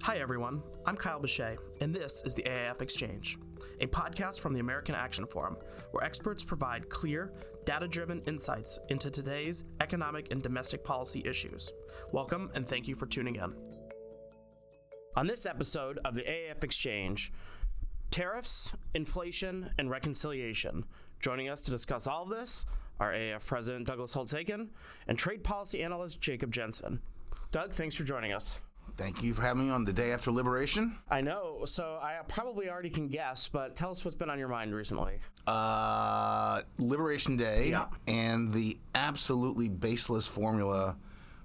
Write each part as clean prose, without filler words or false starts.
Hi everyone, I'm Kyle Bechet, and this is the AAF Exchange, a podcast from the American Action Forum, where experts provide clear, data-driven insights into today's economic and domestic policy issues. Welcome, and thank you for tuning in. On this episode of the AAF Exchange, tariffs, inflation, and reconciliation. Joining us to discuss all of this are AAF President Douglas Holtz-Eakin and trade policy analyst Jacob Jensen. Doug, thanks for joining us. Thank you for having me on the day after Liberation. I know, so I probably already can guess, but tell us what's been on your mind recently. Liberation Day and the absolutely baseless formula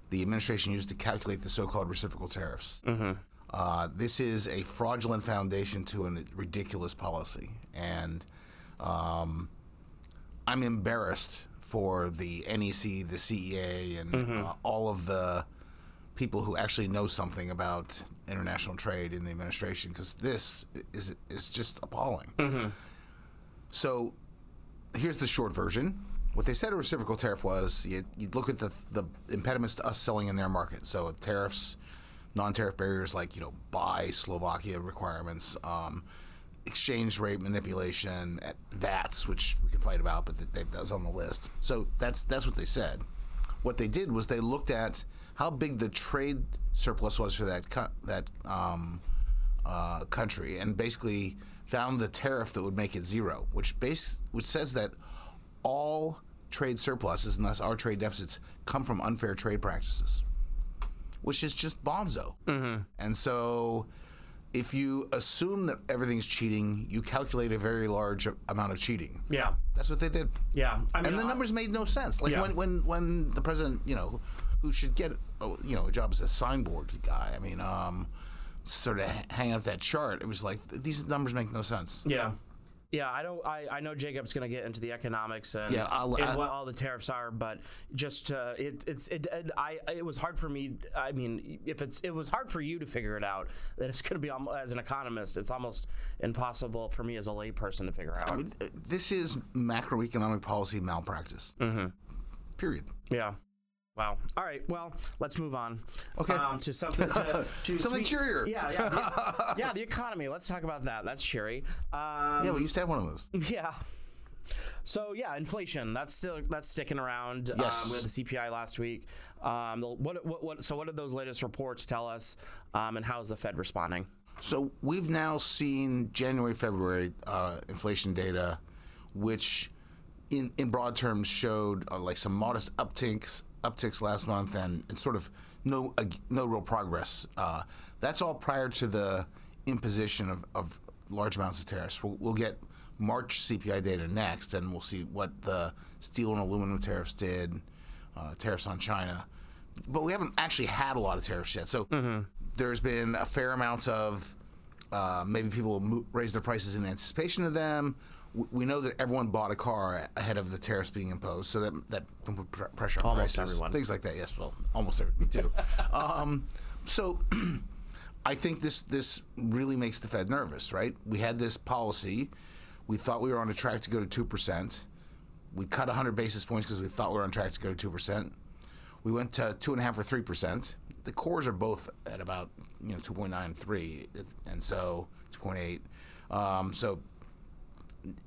the administration used to calculate the so-called reciprocal tariffs. This is a fraudulent foundation to a ridiculous policy, and I'm embarrassed for the NEC, the CEA, and all of the people who actually know something about international trade in the administration, because this is just appalling. So here's the short version. What they said a reciprocal tariff was, you'd look at the impediments to us selling in their market. So tariffs, non-tariff barriers like, buy Slovakia requirements, exchange rate manipulation, VATs, which we can fight about, but that was on the list. So that's what they said. What they did was they looked at how big the trade surplus was for that country, and basically found the tariff that would make it zero, which says that all trade surpluses, and thus our trade deficits, come from unfair trade practices, which is just bonzo. And so if you assume that everything's cheating, you calculate a very large amount of cheating. Yeah. That's what they did. Yeah. And the numbers made no sense. Like when the president, who should get, a job as a signboard guy, sort of hang out that chart, it was like, these numbers make no sense. Yeah. Yeah, I know Jacob's going to get into the economics and what all the tariffs are, but just it was hard for me. It was hard for you to figure it out. That it's going to be, as an economist, it's almost impossible for me as a layperson to figure out. This is macroeconomic policy malpractice. Period. Yeah. Wow. All right. Well, let's move on. Okay. To something something cheerier. Yeah. The economy. Let's talk about that. That's cheery. We used to have one of those. Yeah. So inflation. That's sticking around. Yes. We had the CPI last week. What did those latest reports tell us? And how is the Fed responding? So we've now seen January, February inflation data, which in broad terms showed like some modest upticks last month and sort of no real progress. That's all prior to the imposition of large amounts of tariffs. We'll get March CPI data next, and we'll see what the steel and aluminum tariffs did, tariffs on China. But we haven't actually had a lot of tariffs yet. So there's been a fair amount of maybe people will raise their prices in anticipation of them. We know that everyone bought a car ahead of the tariffs being imposed, so that can put pressure on almost prices. Everyone. Things like that, yes. Well, almost everyone, me too. So I think this really makes the Fed nervous, right? We had this policy. We thought we were on a track to go to 2%. We cut 100 basis points because we thought we were on track to go to 2%. We went to 2.5 or 3%. The cores are both at about 2.9 and 3, and so 2.8.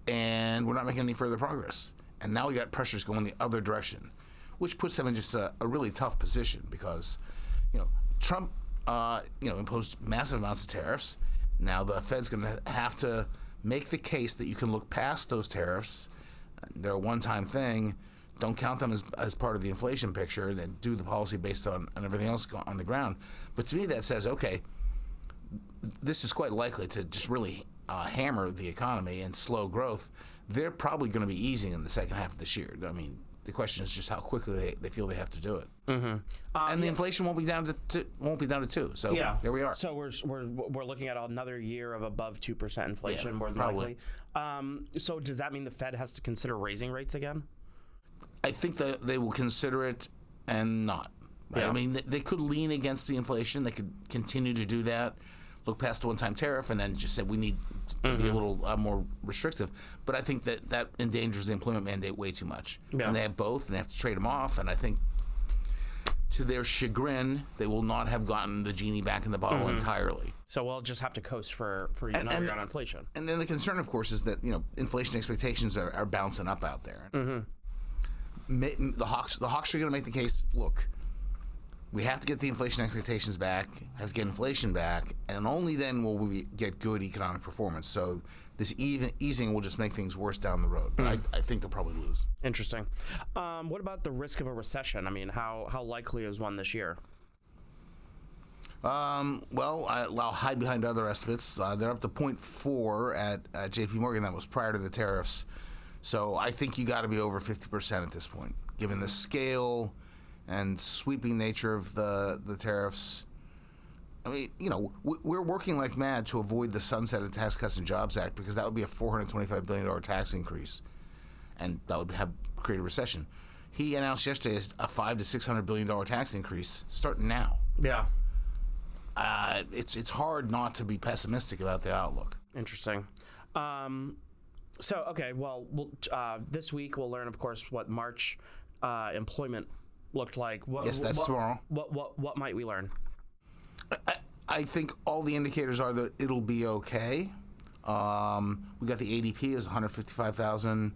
And we're not making any further progress. And now we got pressures going the other direction, which puts them in just a really tough position because, Trump, imposed massive amounts of tariffs. Now the Fed's going to have to make the case that you can look past those tariffs. They're a one-time thing. Don't count them as part of the inflation picture, and then do the policy based on everything else on the ground. But to me, that says, okay, this is quite likely to just really hammer the economy and slow growth. They're probably going to be easing in the second half of this year. The question is just how quickly they feel they have to do it. And the inflation won't be down to 2. So there we are. So we're looking at another year of above 2% inflation, more than probably. likely. So does that mean the Fed has to consider raising rates again? I think that they will consider it and not. Right? Yeah. They could lean against the inflation. They could continue to do that, look past the one-time tariff, and then just say we need to be a little more restrictive. But I think that endangers the employment mandate way too much. Yeah. And they have both, and they have to trade them off. And I think to their chagrin, they will not have gotten the genie back in the bottle entirely. So we'll just have to coast for another year on inflation. And then the concern, of course, is that inflation expectations are bouncing up out there. The Hawks are going to make the case. Look, we have to get the inflation expectations back, have to get inflation back, and only then will we get good economic performance. So this easing will just make things worse down the road. But I think they'll probably lose. Interesting. What about the risk of a recession? I mean, how likely is one this year? Well, I'll hide behind other estimates. They're up to 0.4 at J.P. Morgan. That was prior to the tariffs. So I think you got to be over 50% at this point, given the scale and sweeping nature of the tariffs. I mean, we're working like mad to avoid the sunset of the Tax Cuts and Jobs Act because that would be a $425 billion tax increase, and that would create a recession. He announced yesterday a $500 to $600 billion tax increase starting now. Yeah. It's hard not to be pessimistic about the outlook. Interesting. This week we'll learn, of course, what March employment looked like. Yes, that's tomorrow. What might we learn? I think all the indicators are that it'll be okay. We got the ADP as 155,000.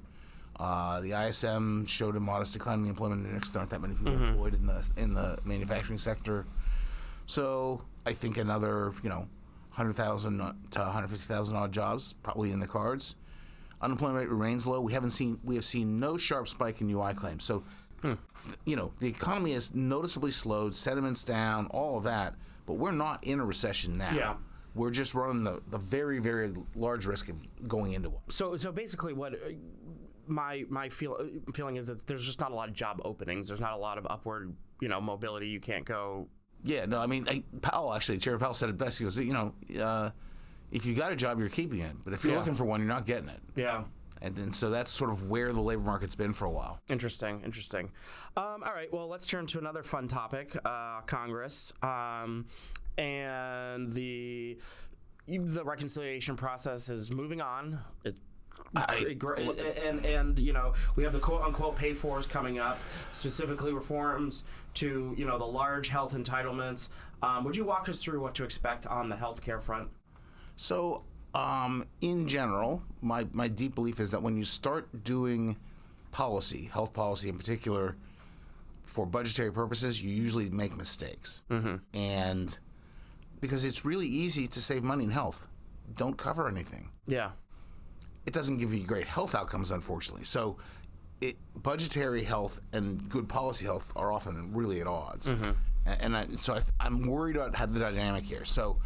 The ISM showed a modest decline in the employment index. There aren't that many people employed in the manufacturing sector. So I think another 100,000 to 150,000 odd jobs probably in the cards. Unemployment rate remains low. We have seen no sharp spike in UI claims. So the economy has noticeably slowed, sentiment's down, all of that. But we're not in a recession now. Yeah. We're just running the very, very large risk of going into one. So basically what my feeling is that there's just not a lot of job openings. There's not a lot of upward, mobility. You can't go. Yeah, no, I mean, Chair Powell said it best. He goes, if you got a job, you're keeping it. But if you're looking for one, you're not getting it. Yeah. And then so that's sort of where the labor market's been for a while. Interesting. All right, well, let's turn to another fun topic, Congress, and the reconciliation process is moving on. And we have the quote unquote pay fors coming up, specifically reforms to the large health entitlements. Would you walk us through what to expect on the healthcare front? So in general, my deep belief is that when you start doing policy, health policy in particular, for budgetary purposes, you usually make mistakes. And because it's really easy to save money in health. Don't cover anything. Yeah. It doesn't give you great health outcomes, unfortunately. So budgetary health and good policy health are often really at odds. I'm worried about how the dynamic here. So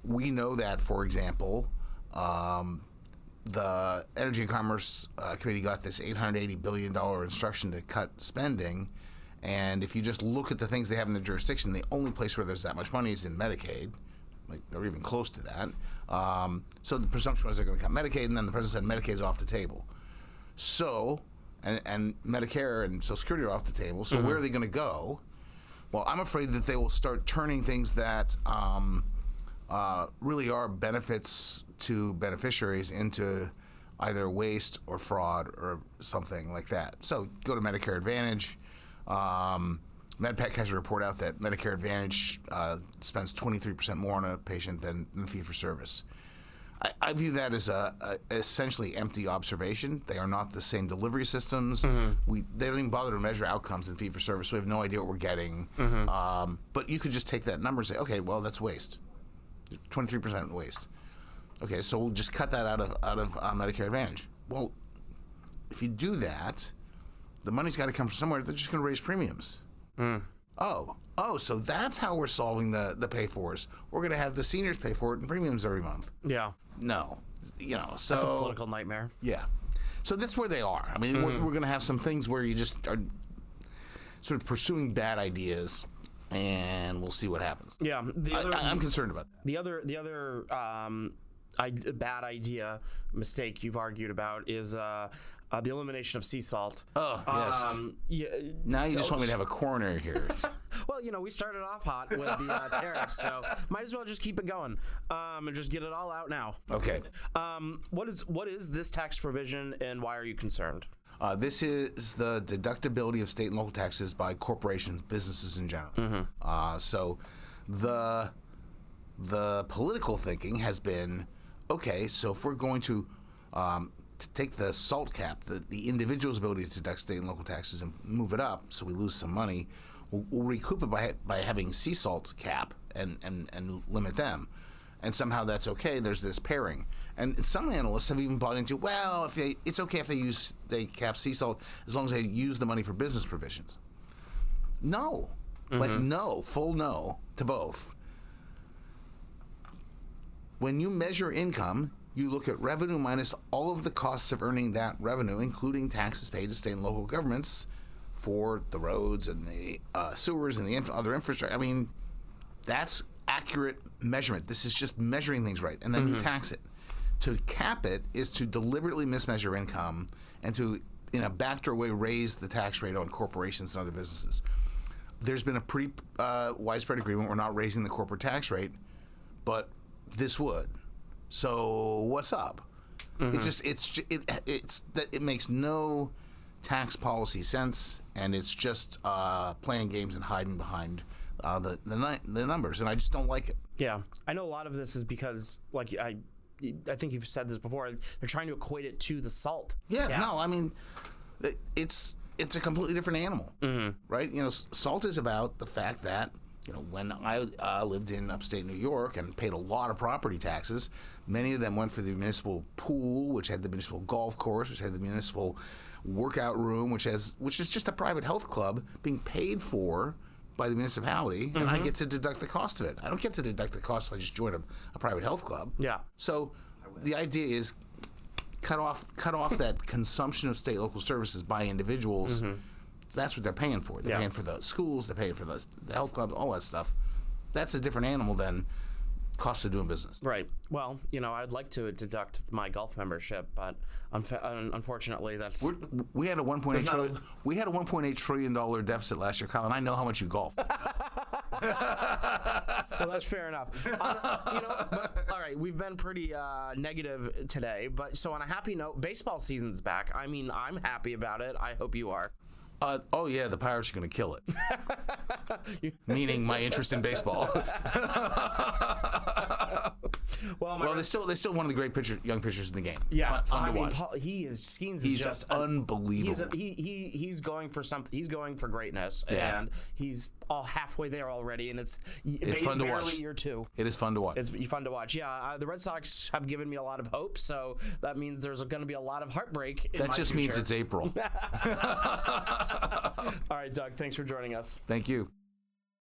we know that, for example, the Energy and Commerce Committee got this $880 billion instruction to cut spending. And if you just look at the things they have in the jurisdiction, the only place where there's that much money is in Medicaid, or even close to that. So the presumption was they're going to cut Medicaid, and then the president said Medicaid's off the table. So, and Medicare and Social Security are off the table. So where are they going to go? Well, I'm afraid that they will start turning things that really are benefits to beneficiaries into either waste or fraud or something like that. So go to Medicare Advantage. MedPAC has a report out that Medicare Advantage spends 23% more on a patient than fee-for-service. I view that as a essentially empty observation. They are not the same delivery systems. They don't even bother to measure outcomes in fee-for-service. So we have no idea what we're getting. But you could just take that number and say, okay, well, that's waste. 23% waste. Okay, so we'll just cut that out of Medicare Advantage. Well, if you do that, the money's got to come from somewhere. They're just going to raise premiums. Oh, so that's how we're solving the pay fors. We're going to have the seniors pay for it in premiums every month. Yeah. No. So that's a political nightmare. Yeah. So that's where they are. I mean, we're going to have some things where you just are sort of pursuing bad ideas, and we'll see what happens. Yeah. I'm concerned about that. The other bad idea mistake you've argued about is the elimination of sea salt. Oh, yes. Now you just want me to have a coronary here. Well, we started off hot with the tariffs, so might as well just keep it going and just get it all out now. Okay. What is this tax provision, and why are you concerned? This is the deductibility of state and local taxes by corporations, businesses in general. So the political thinking has been, okay, so if we're going to take the SALT cap, the individual's ability to deduct state and local taxes, and move it up so we lose some money, we'll recoup it by having sea salt cap and limit them. And somehow that's okay. There's this pairing. And some analysts have even bought into, well, it's okay if they cap sea salt as long as they use the money for business provisions. No. Full no to both. When you measure income, you look at revenue minus all of the costs of earning that revenue, including taxes paid to state and local governments for the roads and the sewers and the other infrastructure. I mean, that's accurate measurement. This is just measuring things right, and then you tax it. To cap it is to deliberately mismeasure income and to, in a backdoor way, raise the tax rate on corporations and other businesses. There's been a pretty widespread agreement we're not raising the corporate tax rate, but this would. So what's up? It makes no tax policy sense, and it's just playing games and hiding behind the numbers, and I just don't like it. Yeah, I know a lot of this is because, like, I think you've said this before, they're trying to equate it to the SALT. Yeah. No, I mean, it's a completely different animal, right? SALT is about the fact that, when I lived in upstate New York and paid a lot of property taxes, many of them went for the municipal pool, which had the municipal golf course, which had the municipal workout room, which is just a private health club being paid for by the municipality, and I get to deduct the cost of it. I don't get to deduct the cost if I just join a private health club. Yeah. So the idea is cut off that consumption of state local services by individuals. That's what they're paying for. They're paying for the schools, they're paying for the health clubs, all that stuff. That's a different animal than cost of doing business. Right. Well, I'd like to deduct my golf membership, but unfortunately, that's we had a $1.8 trillion deficit last year, Kyle, and I know how much you golf. Well, that's fair enough. All right, we've been pretty negative today, but so on a happy note, baseball season's back. I mean, I'm happy about it. I hope you are. Oh yeah, the Pirates are going to kill it. Meaning my interest in baseball. Well, they're still one of the great young pitchers in the game. Yeah, fun to watch. He's just unbelievable. He's going for something. He's going for greatness, and he's all halfway there already. And it's fun to watch. Year two. It is fun to watch. It's fun to watch. Yeah, the Red Sox have given me a lot of hope, so that means there's going to be a lot of heartbreak. That just means it's April. All right, Doug, thanks for joining us. Thank you.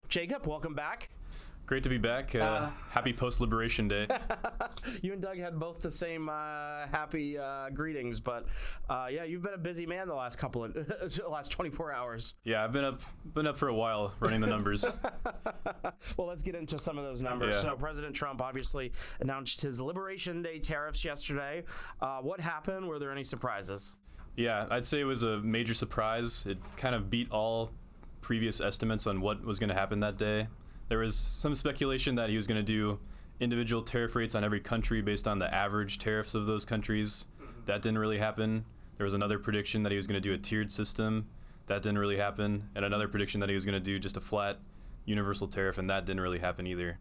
Jacob, welcome back. Great to be back. Happy post-Liberation Day. You and Doug had both the same happy greetings, but yeah, you've been a busy man the last last 24 hours. Yeah, I've been up for a while running the numbers. Well, let's get into some of those numbers. Yeah. So President Trump obviously announced his Liberation Day tariffs yesterday. What happened? Were there any surprises? Yeah, I'd say it was a major surprise. It kind of beat all previous estimates on what was going to happen that day. There was some speculation that he was going to do individual tariff rates on every country based on the average tariffs of those countries. That didn't really happen. There was another prediction that he was going to do a tiered system. That didn't really happen. And another prediction that he was going to do just a flat universal tariff, and that didn't really happen either.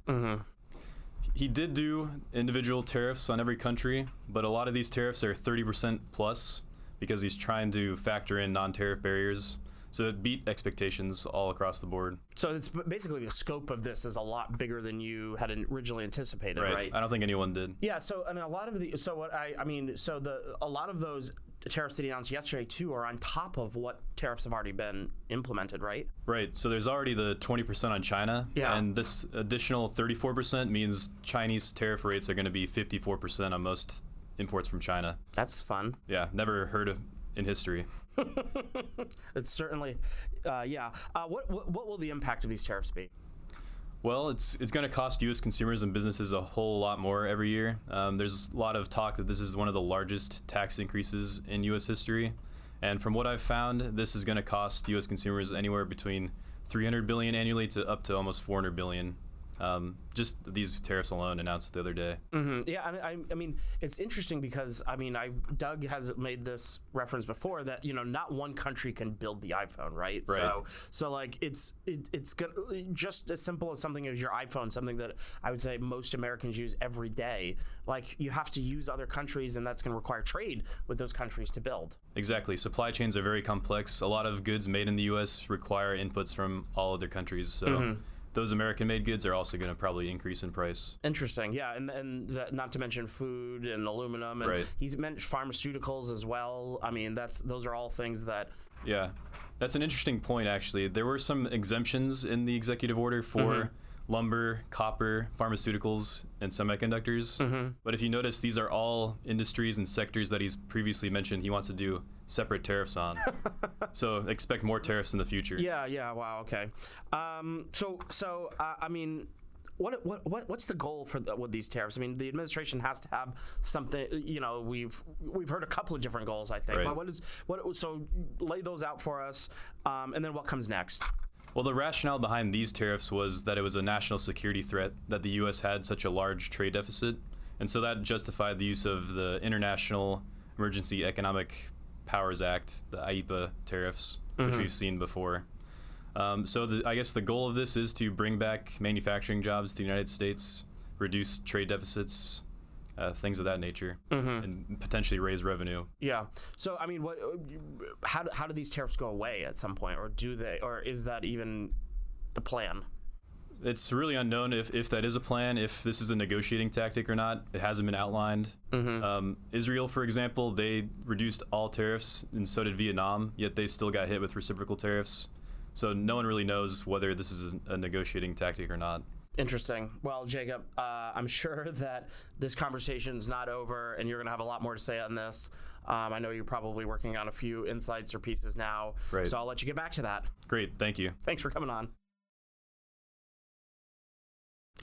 He did do individual tariffs on every country, but a lot of these tariffs are 30% plus because he's trying to factor in non-tariff barriers. So it beat expectations all across the board. So it's basically the scope of this is a lot bigger than you had originally anticipated, right? I don't think anyone did. Yeah. So and a lot of a lot of those tariffs that he announced yesterday too are on top of what tariffs have already been implemented, right? Right. So there's already the 20% on China, and this additional 34% means Chinese tariff rates are going to be 54% on most imports from China. That's fun. Yeah, never heard of in history. It's certainly, yeah. What will the impact of these tariffs be? Well, it's going to cost U.S. consumers and businesses a whole lot more every year. There's a lot of talk that this is one of the largest tax increases in U.S. history. And from what I've found, this is going to cost U.S. consumers anywhere between $300 billion annually to up to almost $400 billion. Just these tariffs alone announced the other day. Yeah, I mean, it's interesting because Doug has made this reference before that not one country can build the iPhone, right? So like it's just as simple as something as your iPhone, something that I would say most Americans use every day. Like you have to use other countries, and that's going to require trade with those countries to build. Exactly. Supply chains are very complex. A lot of goods made in the U.S. require inputs from all other countries. So. Those American-made goods are also going to probably increase in price. Interesting, yeah, and that, not to mention food and aluminum, and he's mentioned pharmaceuticals as well. I mean, those are all things that. Yeah, that's an interesting point. Actually, there were some exemptions in the executive order for lumber, copper, pharmaceuticals, and semiconductors. But if you notice, these are all industries and sectors that he's previously mentioned he wants to do separate tariffs on. So expect more tariffs in the future. Yeah. Wow. Okay. So I mean, what's the goal with these tariffs? I mean, the administration has to have something. We've heard a couple of different goals, I think. But so lay those out for us, and then what comes next? Well, the rationale behind these tariffs was that it was a national security threat that the U.S. had such a large trade deficit, and so that justified the use of the International Emergency Economic Powers Act, the IEEPA tariffs, which we've seen before. I guess the goal of this is to bring back manufacturing jobs to the United States, reduce trade deficits, things of that nature, and potentially raise revenue. Yeah. So, I mean, how do these tariffs go away at some point, or do they, or is that even the plan? It's really unknown if that is a plan, if this is a negotiating tactic or not. It hasn't been outlined. Israel, for example, they reduced all tariffs, and so did Vietnam, yet they still got hit with reciprocal tariffs. So no one really knows whether this is a negotiating tactic or not. Interesting. Well, Jacob, I'm sure that this conversation's not over, and you're going to have a lot more to say on this. I know you're probably working on a few insights or pieces now, so I'll let you get back to that. Great. Thank you. Thanks for coming on.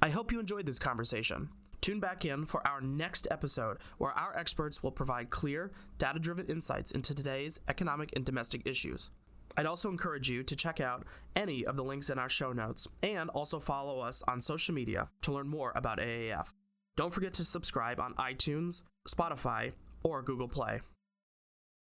I hope you enjoyed this conversation. Tune back in for our next episode, where our experts will provide clear, data-driven insights into today's economic and domestic issues. I'd also encourage you to check out any of the links in our show notes, and also follow us on social media to learn more about AAF. Don't forget to subscribe on iTunes, Spotify, or Google Play.